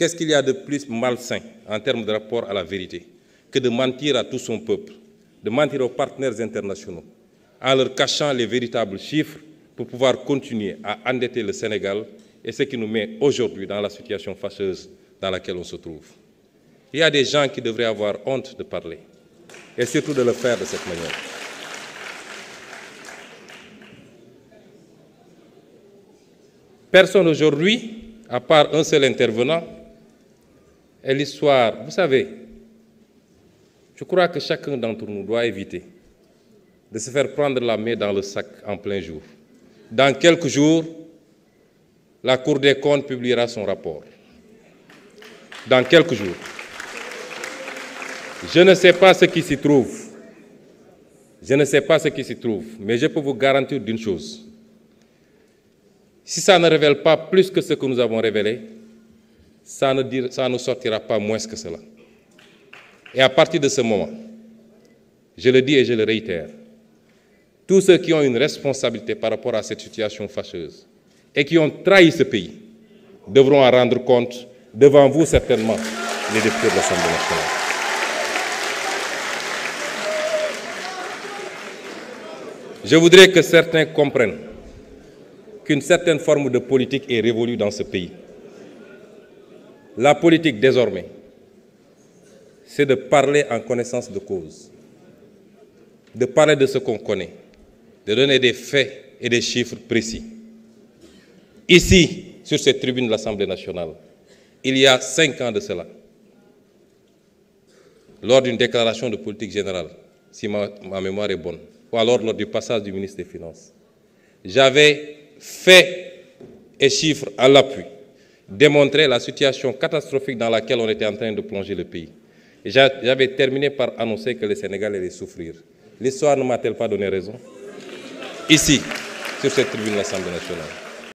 qu'est-ce qu'il y a de plus malsain en termes de rapport à la vérité que de mentir à tout son peuple, de mentir aux partenaires internationaux, en leur cachant les véritables chiffres pour pouvoir continuer à endetter le Sénégal et ce qui nous met aujourd'hui dans la situation fâcheuse dans laquelle on se trouve. Il y a des gens qui devraient avoir honte de parler et surtout de le faire de cette manière. Personne aujourd'hui, à part un seul intervenant, et l'histoire, vous savez, je crois que chacun d'entre nous doit éviter de se faire prendre la main dans le sac en plein jour. Dans quelques jours, la Cour des comptes publiera son rapport. Dans quelques jours. Je ne sais pas ce qui s'y trouve. Je ne sais pas ce qui s'y trouve, mais je peux vous garantir d'une chose. Si ça ne révèle pas plus que ce que nous avons révélé, ça ne sortira pas moins que cela. Et à partir de ce moment, je le dis et je le réitère, tous ceux qui ont une responsabilité par rapport à cette situation fâcheuse et qui ont trahi ce pays devront en rendre compte devant vous certainement, les députés de l'Assemblée nationale. Je voudrais que certains comprennent qu'une certaine forme de politique est révolue dans ce pays. La politique, désormais, c'est de parler en connaissance de cause, de parler de ce qu'on connaît, de donner des faits et des chiffres précis. Ici, sur cette tribune de l'Assemblée nationale, il y a 5 ans de cela, lors d'une déclaration de politique générale, si ma mémoire est bonne, ou alors lors du passage du ministre des Finances, j'avais fait et chiffres à l'appui démontré la situation catastrophique dans laquelle on était en train de plonger le pays. Et j'avais terminé par annoncer que le Sénégal allait souffrir. L'histoire ne m'a-t-elle pas donné raison? Ici, sur cette tribune de l'Assemblée nationale.